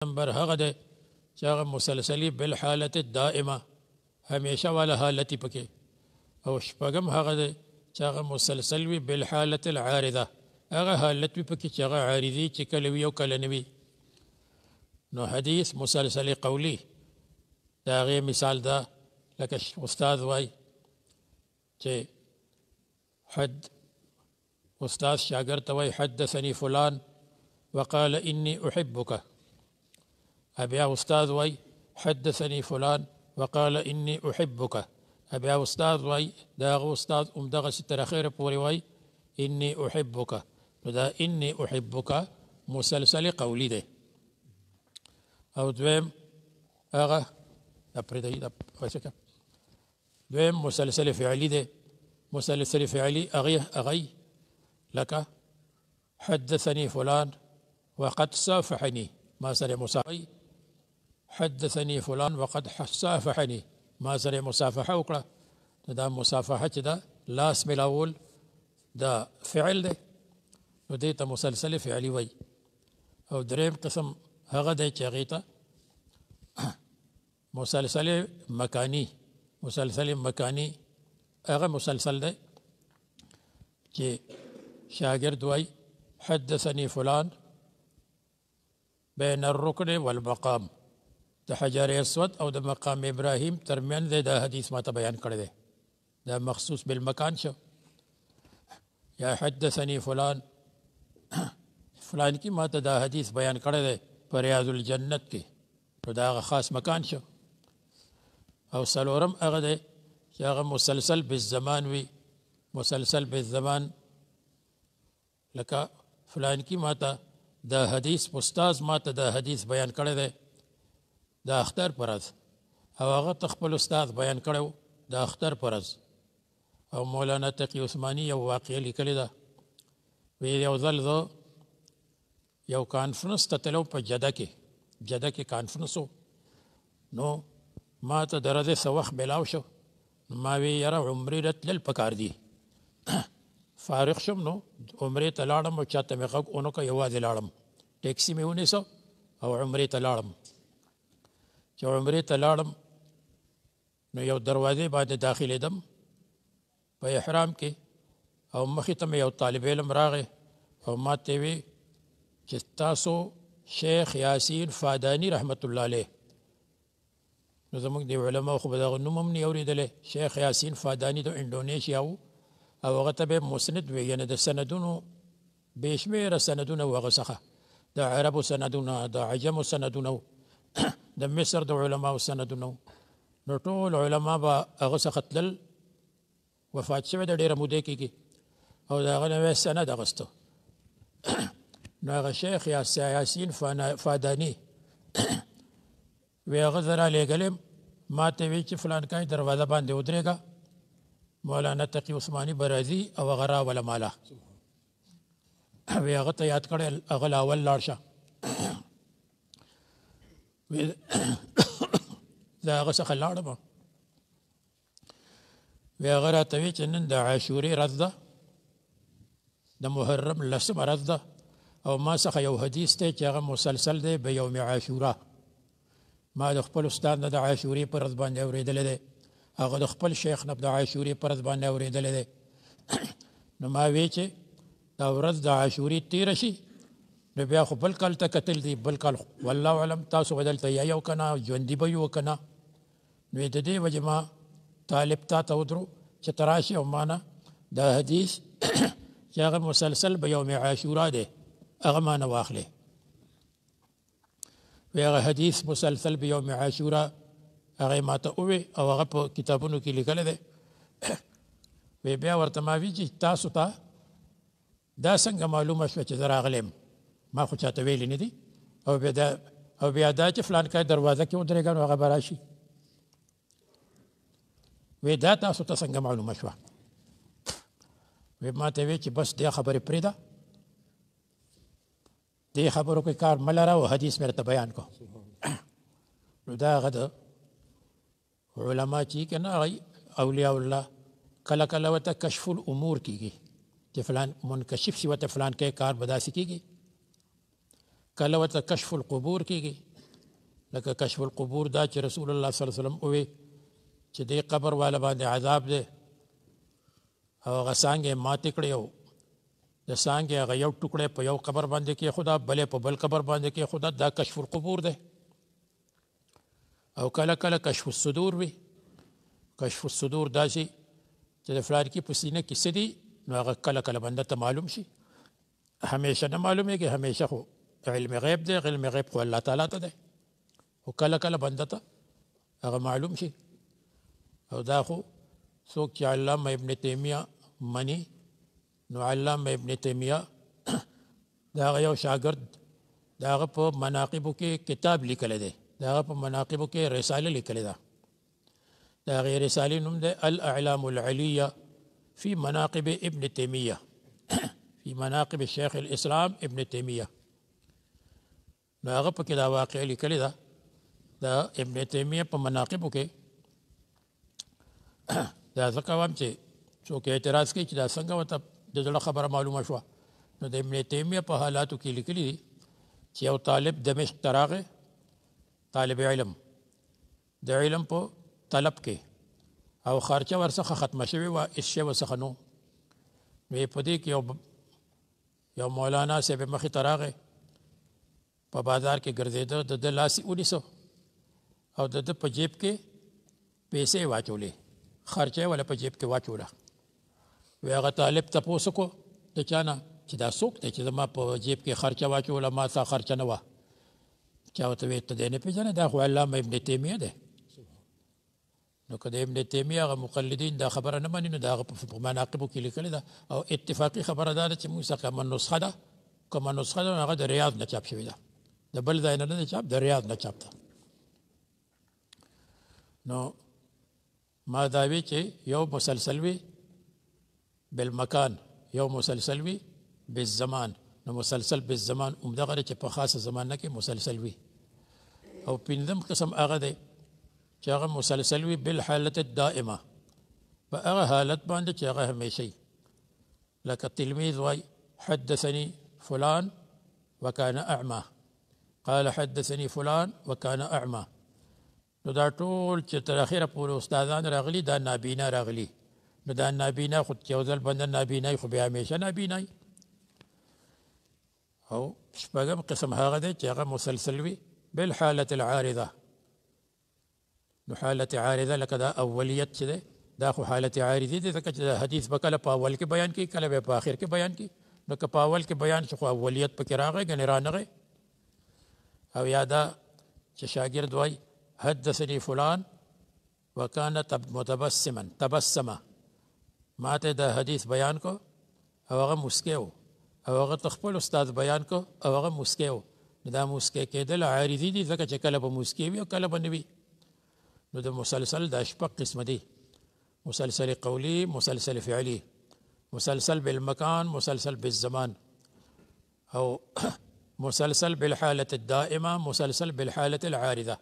نمبر هغه ده چې هغه مسلسلي بالحالت الدائمه همیشه والا حالتي پکې او شپږم هغه ده چې هغه مسلسل وي بالحالت العارضه هغه حالت وي پکې چې هغه عارضي چې کله وي او کله نه وي نو حدیث مسلسل قولی دا هغې مثال ده لکه استاد وای چې حد استاد شاګرد ته وای حدثني فلان وقال إني أحبك أبي أستاذ وي حدثني فلان وقال إني أحبك أبي أستاذ وي داغ أستاذ دغه ستر خير پوري وي إني أحبك دا إني أحبك مسلسل قولي ده أو دویم أغا دویم مسلسل فعلي ده مسلسل فعلي أغي لك حدثني فلان وقد صافحني ما سر مصافحي حدثني فلان وقد صافحني ما سر مصافحه وکړه دا مصافحه چې دا لاس ملاول دا فعل دی نو دې ته مسلسل فعلی وای او دریم قسم هغه دی چې هغې ته مسلسل مکانی هغه مسلسل دی چې شاګرد وای حدثني فلان بين الركن والمقام د حجر اسود او د مقام ابراهیم ترمن دا حدیث ما ته بیان کړی دی دا مخصوص بالمکان شو یا حدثني فلان فلان کی ما ته دا حدیث بیان کړی دی په ریاض الجنت کې نو دا خاص مکان شو او څلورم هغه دی چې هغه مسلسل بالزمان وي مسلسل بالزمان لکه فلان کی ما ته دا حدیث استاد ما ته دا حدیث بیان کړی دی دا اختر پرز او هغه خپل استاد بیان کړو دا اختر پرز او مولانا تقی عثماني یو واقعه لیکلې ده وی یو ځل زه یو کانفرنس ته تلو په جده کې کانفرنس نو ما ته درځه څه وخت میلاو شو ما وی یاره عمرې رتلل پکار دي فارغ شم نو عمرې ته لاړم او چاته مې غږ اونکه یوازې لاړم ټیکسي مې ونیسو او عمرې ته لاړم چې عمرې ته لاړم نو یو دروازې باندې داخلېدم په احرام کې او مخې ته مې یو طالب علم راغی او ما ته وی چې تاسو شیخ یاسین فادانی رحمت الله علیه نو زموږ د علماء خو به دغه نوم هم نه اورېدلی شیخ یاسین فادانی د انډونیشیا و او هغه ته به مسند وي یعنې د سندونو بې شمېره سندونه و هغه څخه د عربو سندونه د عجمو سندونه د مصر د علماو سندونه نو ټول علما به هغه څخه تلل وفات شوی د ډېره مودې کېږي او د هغه نه سند اخیسته نو هغه شیخ یاسین فاداني وی هغه زه رالیږلم ما ته وی چې فلان کای دروازه باندې ودرېږه مولانا تقی عثماني به راځي او هغه راوله ماله وی هغه ته یاد کړی هغه له اول لاړ شه زه هغه څخه لاړم وی هغه راته وی چې نن د عاشورې ورځ ده د محرم لسمه ورځ ده او ما څخه یو حدیث دی چې هغه مسلسل دی به یوم عاشوره ما د خپل استاد نه د عاشورې په ورځ باندې اورېدلی دی هغه د خپل شیخ نه د عاشورې په ورځ باندې اورېدلی دی نو ما وی چې دا ورځ د عاشورې تېره شي نو بیا خو بل کال ته کتل دي بل کال والله علم تاسو به دلته یو که نه ژوندي به یو که نه نو د دې وجې ما طالب تا ته ودرو چې ته راشي او ما نه دا حدیث چې هغه مسلسل به یوم عاشوره دی هغه ما نه واخلې وی هغه حدیث مسلسل به یوم عاشوره هغه ما ته ووی او هغه په کتابونو کې لیکلی دی وی بیا ورته ما وی چې تاسو ته دا څنګه معلومه شوه چې زه راغلی ما خو چاته ویلی نه دي او بیا دا چې فلان کای دروازه کې ودرېږه نو هغه به راشي وی دا تاسو ته څنګه معلومه شوه وی ما ته وی چې بس دې خبرې پرېږده دې خبرو کې کار مه لره او حدیث مې راته بیان کو نو دا هغه د علما چې که نه هغوی اولیاء الله کله کله ورته کشف الامور کېږي چې فلان منکشف شي ورته فلان کې کار به داسې کېږي کله ورته کشف القبور کېږي لکه کشف القبور دا چې رسول الله صلی الله علیه وسلم وی چې دې قبر والا باندې عذاب دی او هغه څانګې ماتې کړې او د څانګې هغه یو ټوکړی په یو قبر باندې کې خدا بلې په بل قبر باندې کې خدا دا کشف القبور دی او کله کله کشف الصدور وي کشف الصدور داسې چې د فلان کې په سینه کې څه دي نو هغه کله کله بنده ته معلوم شي همیشه نه معلومیږي همیشه خو علم غیب دی علم غیب خو الله تعالی ته دی او کله کله بنده ته هغه معلوم شي او دا خو څوک چې علامه ابن تیمیه مني نو علامه ابن تیمیه دا هغه یو شاګرد دا هغه په مناقبو کې کتاب لیکلی دی دا هغه په مناقبو کې رساله لیکلې ده دا هغې رسالې نوم دی الاعلام العلیه فی مناقب ابن تیمیه فی مناقب شیخ الاسلام ابن تیمیه نو هغه پکې دا واقعه لیکلې ده دا ابن تیمیه په مناقبو کې دا ځکه وایم چې څوک اعتراض کوي چې دا څنګه ورته د زړه خبره معلومه شوه نو د ابن تیمیه په حالاتو کې لیکلي دي چې یو طالب دمشق ته راغی طالب علم د علم په طلب کې او خرچه ورڅخه ختمه شوې وه هېڅ شی ورڅخه نو نو په دې کې یو مولانا صاحب مخې ته راغی په بازار کې ګرځېده د ده لاس یې ونیسه او د ده په جیب کې پیسې واچولې خرچه یې وله په جیب کې واچوله وی هغه طالب تپوس وکړو د چا نه چې دا څوک دی چې زما په جیب کې خرچه واچوله ما ستا خرچه نه وه چا ورته ویل ته دی نه پېژنې دا خو علامه ابن تیمیه دی نو که د ابن تیمیه هغه مقلدین دا خبره نه مني نو د هغه په مناقبو کې لیکلې ده او اتفاقي خبره دا ده چې موږ څخه کومه نسخه ده کومه نسخه ده هغه د ریاض نه چاپ شوې ده د بل ځای نه نه چاپ د ریاض نه چاپ ده نو ما دا وی چې یو مسلسل وي بالمکان یو مسلسل وي بالزمان نو مسلسل بالزمان همدغه چې په خاصه زمانه کې مسلسل وي او پنځم قسم هغه دی چې هغه مسلسل وي بالحالت الدائمه په هغه حالت باندې چې هغه همیشه وي لکه تلمیذ وای حدثني فلان وكان اعمى قال حدثني فلان وكان اعمى نو دا ټول چې تر اخره پورې استادان راغلي دا نابینا راغلي نو دا نابینا خو چې یو ځل بنده نابینای خو بیا همیشه نابینای او شپږم قسم هغه دی چې هغه مسلسل وي بالحالة العارضه نو حالت عارضه لکه دا اولیت چې دی دا خو حالت عارضي دی ځکه چې حدیث به کله په اول کې بیان کړي کله به په آخر کې بیان کړي نو که په اول کې بیان شي خو اولیت پکې راغی ګنې رانغی او یا دا چې شاګرد وایي حدثني فلان وكان متبسما تبسمه ماته دا حدیث بیان کو او هغه مسکی و او هغه خپل استاد بیان کو او هغه مسکی و دا مسکی کېدل عارضي دي ځکه چې کله به مسکی وي او کله به نه وي نو د مسلسل دا شپږ قسمه دي مسلسل قولي مسلسل فعلي مسلسل بالمكان مسلسل بالزمان او مسلسل بالحالة الدائمة مسلسل بالحالة العارضة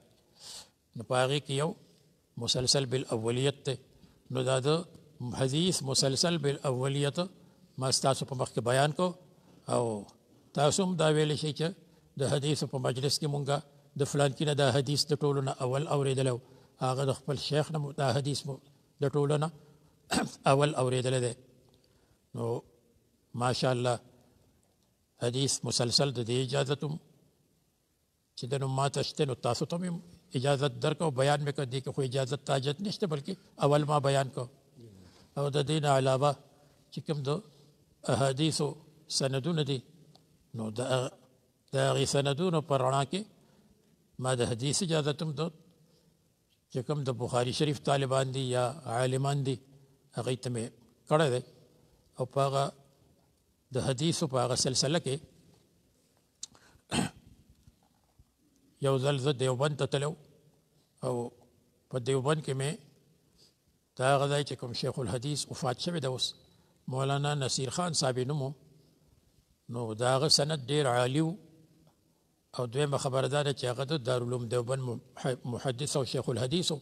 نو پاغي کې یو مسلسل بالاولیت نو دا د حدیث مسلسل بالاولیت ما تاسو په مخ کې بیان کو او تاسو هم دا ویل شي چې د حدیث په مجلس کې مونږه د فلان کې دا حدیث د ټولو نه اول اوریدلو هغه د خپل شیخ نه دا حدیث د ټولو نه اول اوریدل دی نو ماشاء الله حدیث مسلسل د دې اجازه تم چې د نو ماته شته نو تاسو ته اجازت درکو بیان مې کړ دي کې خو اجازت تاجت نشته بلکې اول ما بیان کو او د دین علاوه چې کوم د احادیث سندونه دي نو د غي سندونو پر رڼا کې ما د حدیث اجازه تم دو چې کوم د بخاری شریف طالبان دي یا عالمان دي هغه ته مې کړی دی او په هغه د حدیثو په هغه سلسله کې یو ځل زه دیوبند ته تلو او په دیوبند کې مې دا هغه ځای چې کوم شیخ الحدیث وفات شوی دی اوس مولانا نصیر خان صاحب نومو نو د هغه سند ډېر عالي و او دویمه خبره دا ده چې هغه د دارالعلوم دیوبند محدث او شیخ الحدیث و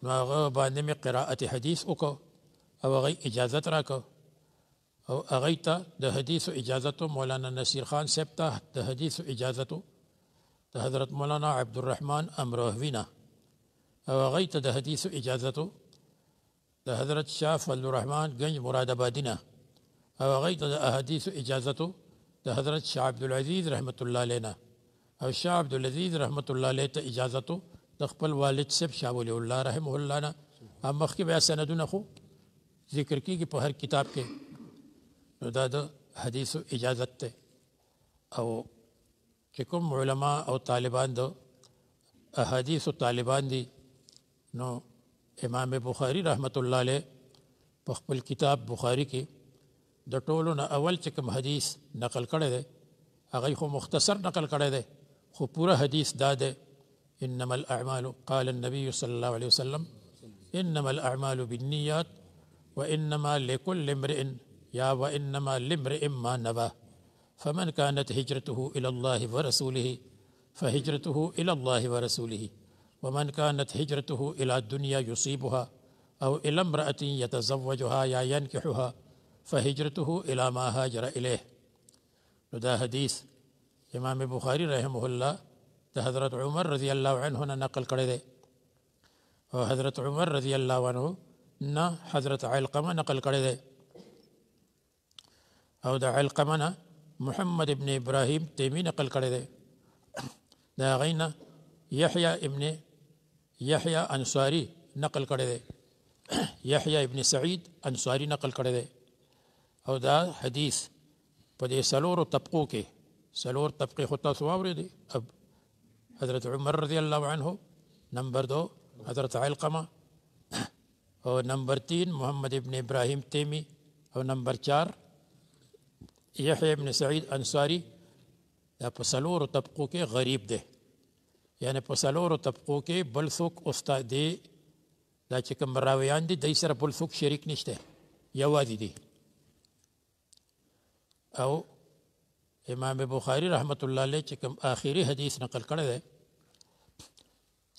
نو هغه باندې مې قرائت حدیث وکړو او هغه اجازت راکړو او هغه ته د حدیث اجازت مولانا نصیر خان صاحب ته د حدیث اجازت د د حضرت مولانا عبدالرحمن امروهوینا او هغې ته د حدیثو اجازتو د حضرت شاه فضل الرحمن گنج مراد آبادینا او هغې ته د احادیثو اجازتو د حضرت شاه عبدالعزیز رحمت الله علینا او شاه عبدالعزیز رحمت الله علیه ته اجازتو د خپل والد صاحب شاه ولی الله رحمه الله نه مخکې بیا سندونه خو ذکر کیږي په هر کتاب کې نو دا د حدیثو اجازت ته او چې کوم علما او طالبان د احادیثو طالبان دي نو امام بخاری رحمت الله علیه په خپل کتاب بخاری کې د ټولو نه اول چې کوم حدیث نقل کړی دی هغه خو مختصر نقل کړی دی خو پوره حدیث دا دی انما الاعمال قال النبي صلى الله عليه وسلم انما الاعمال بالنيات وانما لكل امرئ يا وانما لامرئ ما نوى فمن كانت هجرته الى الله ورسوله فهجرته الى الله ورسوله ومن كانت هجرته الى الدنيا يصيبها او الى امرأة يتزوجها يا ينكحها فهجرته الى ما هاجر اليه دا حدیث امام بخاری رحمه الله ده حضرت عمر رضی الله عنه نه نقل کړی دی او حضرت عمر رضی الله عنه نه حضرت علقمه نقل کړی دی او د علقمه نه محمد ابن ابراهیم تیمی نقل کړی دی دا غینا یحیی ابن یحیی انصاری نقل کړی دی یحیی ابن سعید انصاری نقل کړی دی او دا حدیث په دې سلورو طبقو کې سلور طبقه خو تاسو واورېدې اب حضرت عمر رضی الله عنه نمبر 2 حضرت علقمه او نمبر 3 محمد ابن ابراهیم تیمی او نمبر 4 یحیی ابن سعید انصاری دا په سلورو طبقو کې غریب دی یعنی په سلورو طبقو کې بل څوک استاد دی دا چې کوم راویان دي دای سره بل څوک شریک نشته یوازې دی او امام بخاری رحمت الله علیه چې کوم آخري حدیث نقل کړی دی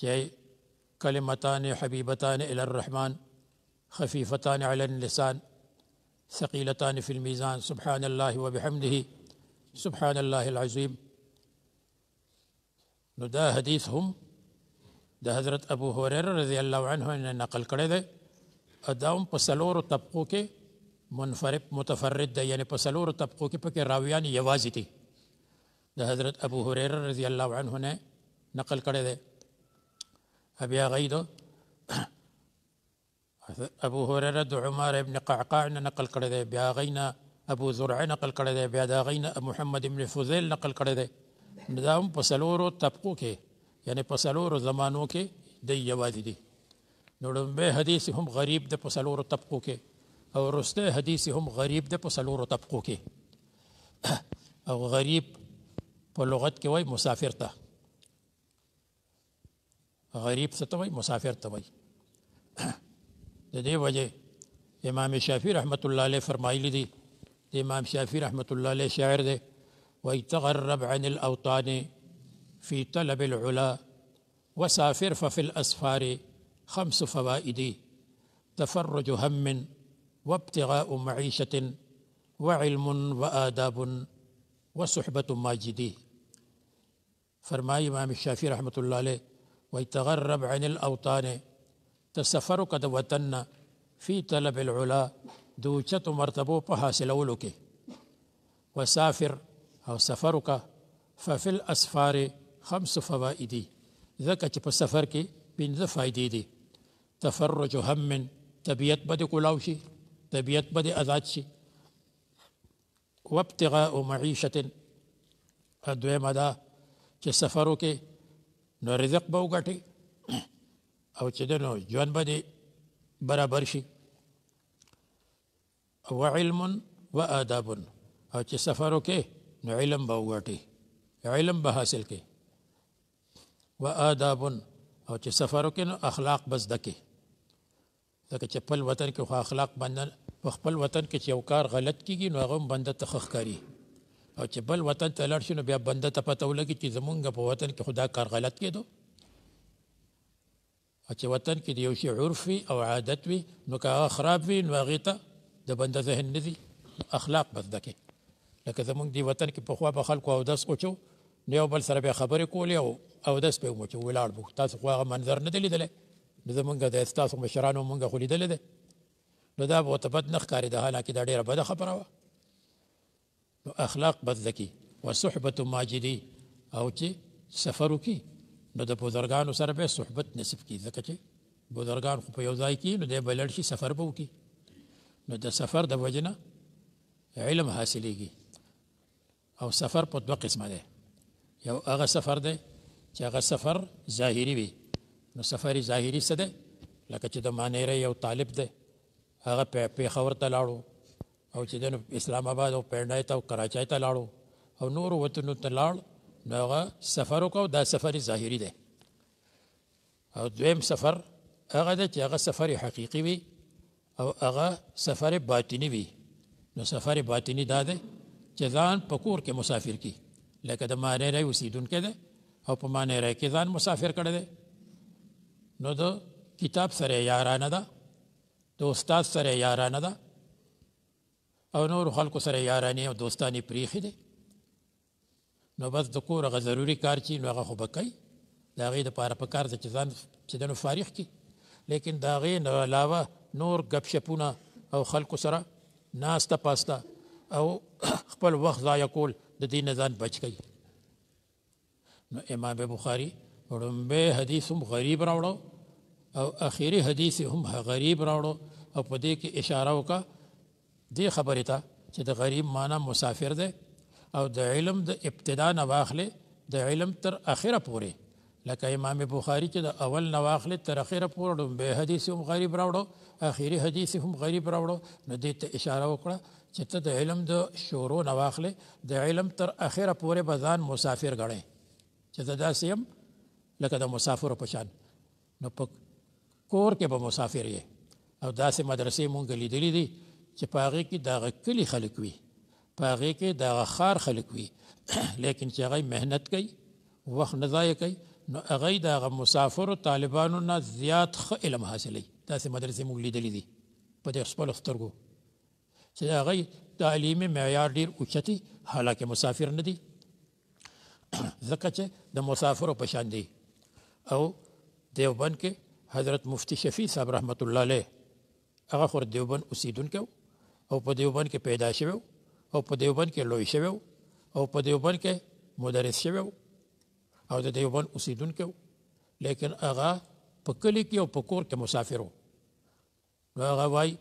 چې کلمتان حبیبتان الی الرحمن خفیفتان علی اللسان ثقیلتان فی الميزان سبحان الله وبحمده سبحان الله العظیم نو دا حدیث هم د حضرت ابو هریره رضی الله عنه نقل کړی دی دا هم په څلورو طبقو کې منفرد متفرد ده یعنی په څلورو طبقو کې پکې راویان یوازې دي د حضرت ابو هریره رضی الله عنه نه نقل کړی دی بیا غید ابو هریره د عمر ابن قعقاع نه نقل کړی دی بیا غینا ابو زرع نقل کړی دی بیا دا غینا محمد ابن فضیل نقل کړی دی دا هم په څلورو طبقو کې یعنی په څلورو زمانو کې د یوازې دي نو لومبی حدیث هم غریب د په څلورو طبقو کې او رسته حدیث هم غریب د په څلورو طبقو کې او غریب په لغت کې وای مسافر ته غریب څه ته وای مسافر ته وای د دې وجه امام شافعي رحمت الله علیه فرمایلی دي د امام شافعي رحمت الله علیه شاعر دی وای تغرب عن الاوطان في طلب العلا وسافر ففي الاسفار 5 فوائد تفرج هم وابتغاء معيشة وعلم وآداب وصحبة ماجدي فرمای امام الشافعي رحمة الله عليه ويتغرب عن الأوطان تسفرك د وطن في طلب العلا دوچت مرتبو په حاصلولو کې وسافر او سفرك ففي الأسفار 5 فوائد ذکه چې په سفر کې 5 فائدې دي تفرج هم طبیعت بده کولاو شي طبیعت بده آزاد شي وابتغاء معیشت دویمه دا چې سفرو کې نو رزق به وګټي او چې نو ژوند بده برابر شي او علم و آداب او چې سفرو کې نو علم به وګټي علم به حاصل کې و آداب او چې سفرو کې نو اخلاق بس دکې ځکه چې خپل وطن کې خو اخلاق باندې په خپل وطن کې چې یو کار غلط کیږي نو هغه بنده ته ښه ښکاري او چې بل وطن ته لاړ شي نو بیا بنده ته پته ولګي چې زمونږ په وطن کې خدا کار غلط کېدو او چې وطن کې د یو شي عرف وي او عادت وي نو که هغه خراب وي نو هغې ته د بنده ذهن نه ځي اخلاق بس دکې لکه زمونږ دې وطن کې پخوا به خلکو اودس اوچو نو یو بل سره به خبرې کولې او داس په مو چې ولاړ بو تاسو خو هغه منظر نه دی لیدلی نو زمونږ د ستاسو مشرانو مونږ خو لیدلی دی نو دا به ورته بد نه ښکارېده حالانکې دا ډېره بده خبره وه نو اخلاق بد لکي وصحبة ماجدي او چې سفر وکړي نو د بزرګانو سره به صحبت نصیب کړي ځکه چې بزرګان خو په یو ځای کې نو دی به لړ شي سفر به وکړي نو د سفر د وجې نه علم حاصلېږي او سفر په دوه قسمه دی یو هغه سفر دی چې هغه سفر ظاهري وي نو سفر ظاهري څه دی لکه چې د مانیرې یو طالب دی هغه پېښور ته لاړو او چې د اسلام آباد او پیرنای ته او کراچۍ ته لاړو او نورو وطنو ته لاړ نو هغه سفر وکړو دا سفر ظاهري دی او دویم سفر هغه دی چې هغه سفر حقیقي وي او هغه سفر باطني وي نو سفر باطني دا دی چې ځان په کور کې مسافر کی لکه د مانیرۍ اوسیدونکی دی او په مانیرۍ کې ځان مسافر کړی دی نو د کتاب سره یارانه ده د استاد سره یارانه ده او نور خلکو سره یارانې او دوستانې پریښې دي نو بس د کور هغه ضروري کار چې نو هغه خو به کوي د هغې دپاره پکار ده چې ځان چې د نو فارغ کړي لیکن د هغې نه علاوه نور ګپ شپونه او خلکو سره ناسته پاسته او خپل وخت ضایع کول د دې نه ځان بچ کوي نو امام بخاري وړومبی حدیث هم غریب راوړو او اخیری حدیث هم غریب راوړو او په دې کې اشاره وکړه دې خبرې ته چې د غریب معنا مسافر دی او د علم د ابتدا نه واخلې د علم تر اخره پورې لکه امام بخاري چې د اول نه واخلې تر اخره پورې وړومبی حدیث هم غریب راوړو اخیری حدیث هم غریب راوړو نو دې ته اشاره وکړه چې ته د علم د شروع نه واخلې د علم تر اخره پورې به ځان مسافر ګڼې چې زه داسې یم لکه د مسافرو په شان نو په کور کې به مسافر یې او داسې مدرسې مونږ لیدلي دي چې په هغې کې د هغه کلي خلک وي په هغې کې د هغه ښار خلک وي لیکن چې هغوی محنت کوي وخت نه ضایع کوي نو هغوی د هغه مسافرو طالبانو نه زیات ښه علم حاصلوي داسې مدرسې مونږ لیدلي دي په دې خپلو سترګو چې د هغوی تعلیمي معیار ډېر اوچتي حالانکې مسافر نه دي ځکه چې د مسافرو په شان دي او دیوبند کې حضرت مفتی شفیع صاحب رحمت الله علیه هغه خو دیوبند اوسیدونکی او په دیوبند کې پیدا شوی او په دیوبند کې لوی شوی او په دیوبند کې مدرس شوی او د دیوبند اوسیدونکی لیکن هغه په کلي کې او په کور کې مسافر و نو هغه وایي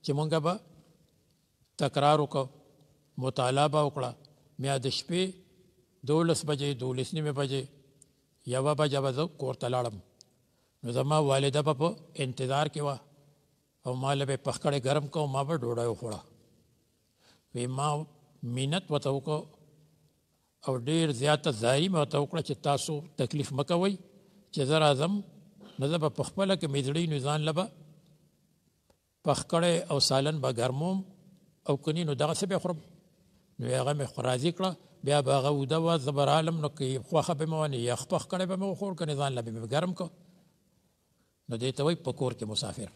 چې مونږ به تکرار وکړو مطالعه به وکړه بیا د شپې 12 بجې 12 نیمې بجې 1 بجه به زه کور ته لاړم نو زما والده به په انتظار کې وه او ما له به پخکړې ګرم کو ما به ډوډۍ وخوړه وی ما مینت ورته وکړو او ډېر زیاته زاري مې ورته وکړه چې تاسو تکلیف مه کوئ چې زه راځم نو زه به په خپله کې میزړی نو ځان له به پخکړی او سالن به ګرموم او کني نو دغسې به خورم نو هغه مې راضي کړه بیا به هغه اوده وه زه به رالم نو که خوښه به مې ونه یخ پخکړی به مې وخور کنې ځان له به مې ګرم کو نو دې ته وایي په کور کې مسافر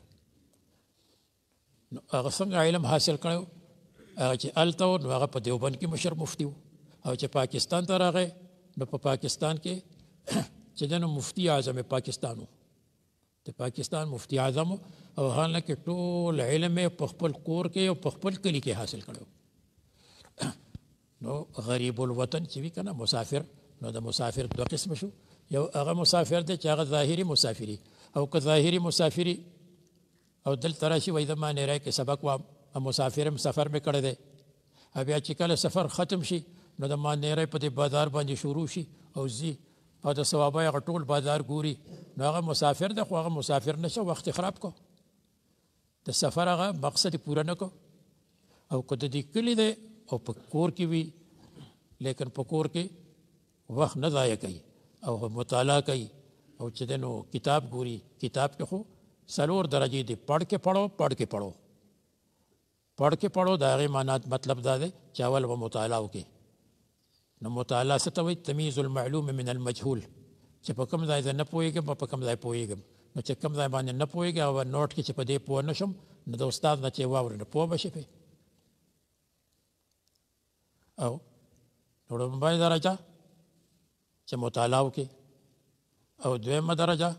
نو هغه څنګه علم حاصل کړی هغه چې هلته و نو هغه په دیوبند کې مشر مفتي و او چې پاکستان ته راغی نو په پاکستان کې چې دی نو مفتي اعظم پاکستان و د پاکستان مفتی اعظم او حالانکه ټول علم په خپل کور کې او په خپل کلي کې حاصل کړو نو غریب الوطن چې وي که نه مسافر نو د مسافر دوه قسم شو یو هغه مسافر دی چې هغه ظاهري مسافري او که ظاهري مسافري او دلته راشي وایي زما نیرای کې سبق وام مسافر هم سفر مې کړی دی بیا چې کله سفر ختم شي نو د ما نیرای په دې بازار باندې شروع شي او ځي او د ثوابه هغه ټول بازار ګوري نو هغه مسافر دی خو هغه مسافر نشه وخت خراب کو د سفر هغه مقصد پوره نه کو او که د دې کلي دی او په کور کې وي لیکن په کور کې وخت نه ضایع کوي او مطالعه کوي او چې دی نو کتاب ګوري کتاب کې خو 4 درجې دي پڑھ کے پڑھو د هغې معنا مطلب دا دی چې اول به مطالعه وکړي نو مطالعه څه ته وایي تمیز المعلوم من المجهول چې په کوم ځای زه نه پوهېږم په کوم ځای پوهېږم نو چې کوم ځای باندې نه پوهېږم او نوټ کې چې په دې پوه نه شم نو د استاد نه چې واورې نو پوه به شي پې او لومړی درجه چې مطالعه وکړي. او دویمه درجه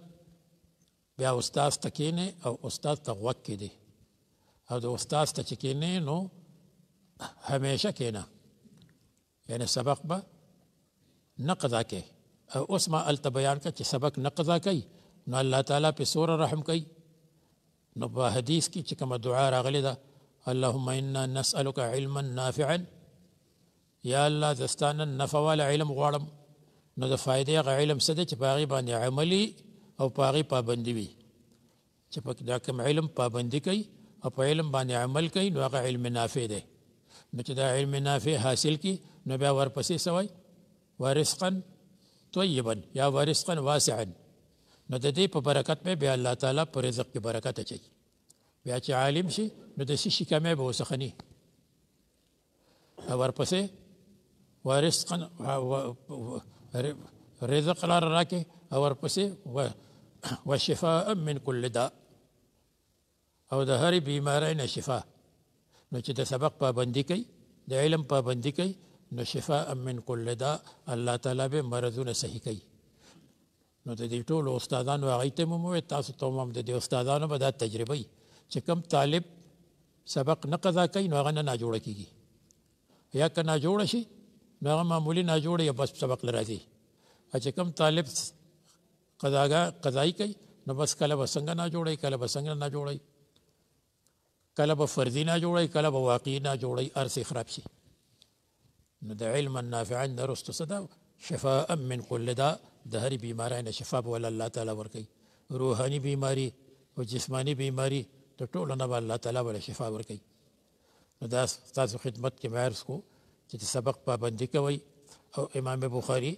بیا استاد ته کینې او استاد ته غوږ کېږدي، او د استاد ته چې کینې نو همیشه کینه، یعنی سبق به نه قضا کوي. او اوس ما هلته بیان کړه چې سبق نه قضا کوي نو الله تعالی پې څومره رحم کوي. نو په حدیث کې چې کومه دعا راغلې ده، اللهم انا نسألك علما نافعا، یا الله زه ستا نه نفع والا علم غواړم. نو د فایدې هغه علم څه دی چې په هغې باندې عملي او په هغې پابندي وي، چې په دا کوم علم پابندي کوي او په علم باندې عمل کوي نو هغه علم نافع دی. نو چې دا علم نافع حاصل کړي نو بیا ورپسې څه وایي؟ ورزقا طیبا یا ورزقا واسعا. نو د دې په برکت به بیا الله تعالی په رزق کې برکت اچوي. بیا چې عالم شي نو د څه شي کمی به ورڅخه نه، او ورپسې ورزقا رزق لار راکې، او ورپسې وشفاء من كل داء، او د هرې بیمارۍ نه شفا. نو چې د سبق پابندي کوي، د علم پابندي کوي، نو شفاء من كل داء الله تعالی به مرضونه صحیح کوي. نو د دې ټولو استادانو هغوی ته مو وویل تاسو ته هم د دې استادانو به دا تجربه وي چې کوم طالب سبق نه قضا کوي نو هغه نه ناجوړه کېږي، یا که ناجوړه شي نو هغه معمولي ناجوړه یا بس سبق له راځي. چې کوم طالب قضایي کوي نو بس کله به څنګه ناجوړی، کله به څنګه ناجوړی، کله به فرضي ناجوړی، کله به واقعي ناجوړی، هر څه خراب شي. نو د علما نافعا نه رسته څه ده؟ شفاء من كل داء، د هرې بیمارۍ نه شفا به ول الله تعالی ورکوي. روحاني بیماري او جسماني بیماري د ټولو نه به الله تعالی ول شفا ورکوي. نو دا ستاسو خدمت کې مې عرض کو چې د سبق پابندي کوئ. او امام بخاري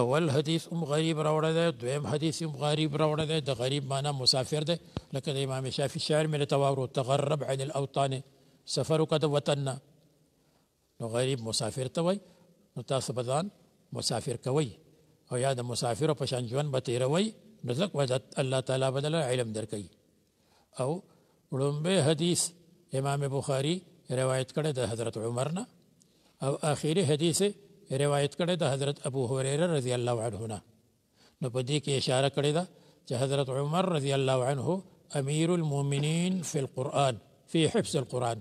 اول حدیث غریب راوړی دی، دویم حدیث غریب راوړی دی. د غریب معنا مسافر دی، لکه د امام شافعي شاعر مې درته واورو تغرب عن الاوطان، سفر وکړه د وطن نه. نو غریب مسافر ته وایي. نو تاسو به ځان مسافر کوئ او یا د مسافرو په شان ژوند به تېروئ، نو ځکه الله تعالی به دله علم درکوي. او وړومبی حدیث امام بخاري روایت کړی د حضرت عمر نه، او آخري حدیث روایت کړی د حضرت ابو هريره رضی الله عنه نه. نو په دې کې اشاره کړې ده چې حضرت عمر رضی الله عنه امیر المؤمنین فی القرآن، فی حفظ القرآن،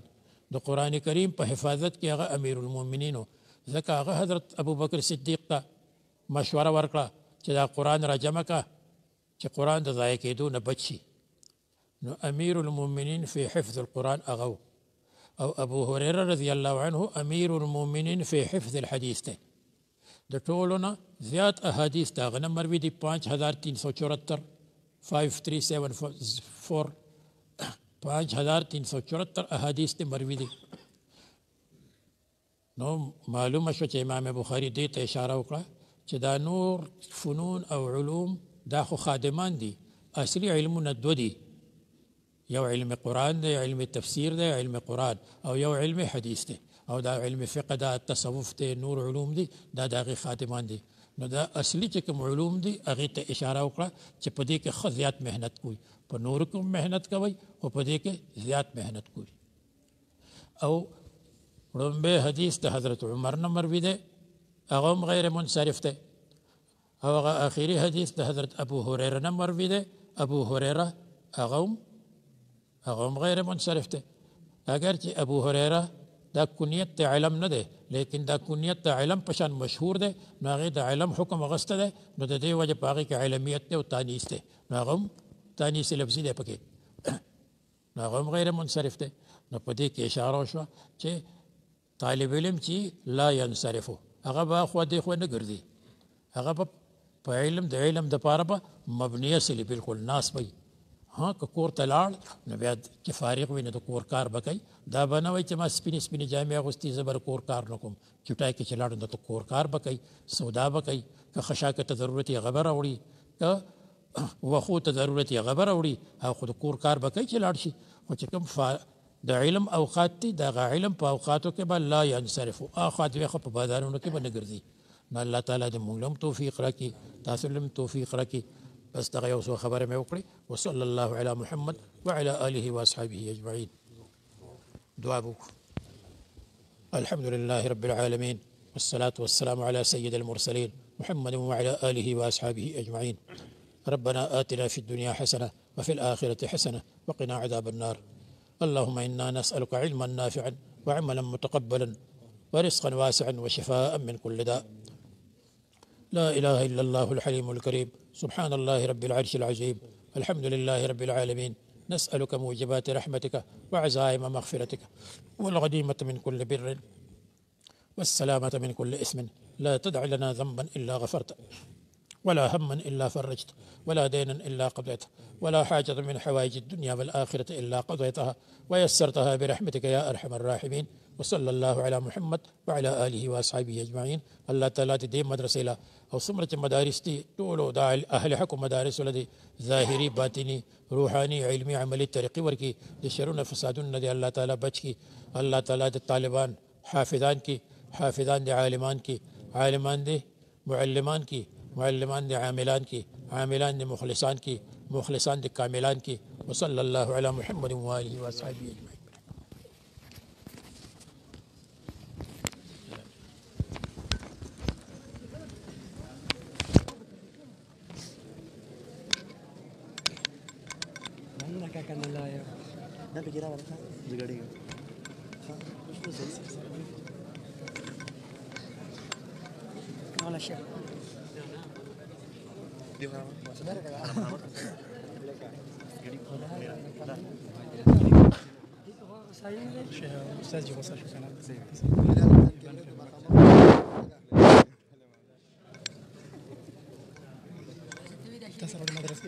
د قرآن کریم په حفاظت کې هغه امیر المؤمنین و. ځکه هغه حضرت ابو بکر صدیق ته مشوره ورکړه چې دا قرآن را جمع کړه چې قرآن د ضایع کېدو نه بچ شي. نو امیر المؤمنین فی حفظ القرآن هغه، او ابو هريره رضی الله عنه امیر المؤمنین فی حفظ الحدیث ته. د ټولو نه زیات احادیث د هغه نه مروي دي 5374 5374 5374 احادیث ته مروي دي. نو معلومه شو چې امام بخاري دې ته اشاره وکړه چې دا نور فنون او علوم دا خو خادمان دي، اصلي علمونه دو دي، یو علم قرآن دی، علم تفسیر دی، علم قرآن، او یو علم حدیث دی، او دا علم فقه دا تصوف دی، نور علوم دی، دا هغې خادمان دي. نو دا اصلي چې کوم علوم دي هغې ته اشاره وکړه چې په دې کې ښه زیات محنت کوئ، په نورو کې محنت کوئ او په دې کې زیات محنت کوئ. او وړومبی حدیث د حضرت عمر نه مروي دی، هغه هم غیر منصرف دی. او هغه آخري حدیث د حضرت ابو هريره نه مروي دی، ابو هريره هغه هم غیر منصرف دی. اگر چې ابو هريره دا کنیت د علم نه دی، لیکن دا کنیت د علم په شان مشهور دی، نو هغې د علم حکم اخیستی دی، نو د دې وجه په هغې کې علمیت دی او تانیث دی، نو هغه هم تانیث لفظي دی پکې، نو هغه هم غیر منصرف دی. نو په دې کې اشاره وشوه چې طالب علم چې لا ینصرفو هغه به خوا دې خوا نه ګرځي، هغه به په علم د علم دپاره به مبنیه سلي بالکل ناس وي. ها که کور ته لاړ نو بیا چې فارغ وي نو د کور کار به کوي، دا به نه وایي چې ما سپینې سپینې جامې اغوستې زه به کور کار نه کوم. چوټای کې چې لاړ نو ته کور کار به کوي، سودا به کوي، که خشاکه ته ضرورت یې هغه به راوړي، که وښو ته ضرورت یې هغه به راوړي، هغه خو د کور کار به کوي چې لاړ شي. خو چې کوم د علم اوقات دي د هغه علم په اوقاتو کې به لا ینصرفو، اوقات بیا خو په بازارونو کې به نه ګرځي. نو الله تعالی دې موږ هم توفیق راکړي، تاسو هم توفیق راکړي. بس دغه یو څو خبره مې وکړې. وصلی الله علی محمد وعلى آله واصحابه اجمعین. دعا وکړو. الحمد لله رب العالمين والصلاة والسلام على سيد المرسلين محمد وعلى آله وأصحابه أجمعين. ربنا آتنا في الدنيا حسنة وفي الآخرة حسنة وقنا عذاب النار. اللهم إنا نسألك علما نافعا وعملا متقبلا ورزقا واسعا وشفاء من كل داء. لا إله إلا الله الحليم الكريم. سبحان الله رب العرش العظيم. الحمد لله رب العالمين. نسألك موجبات رحمتك وعزائم مغفرتك والغنيمة من كل بر والسلامة من كل إثم. لا تدع لنا ذنبا إلا غفرته ولا هما إلا فرجت ولا دينا إلا قضيته ولا حاجة من حوائج الدنيا والآخرة إلا قضيتها ويسرتها برحمتك يا أرحم الراحمين. وصلى الله على محمد وعلى آله وأصحابه أجمعين. الله تعالى دي مدرسة لا أو سمرة مدارس دي طولو دا أهل حكم مدارس ولدي ظاهري باطني روحاني علمي عملي طريقي وركي دي شرون فسادون دي الله تعالى بچكي. الله تعالى دي طالبان حافظان کی حافظان دي عالمان کی عالمان دي معلمان کی معلمان دي عاملان کی عاملان دي مخلصان کی مخلصان دي كاملان کی. وصلى الله على محمد وآله وأصحابه أجمعين. ولا شيء استاذ وصل كسر المدرسة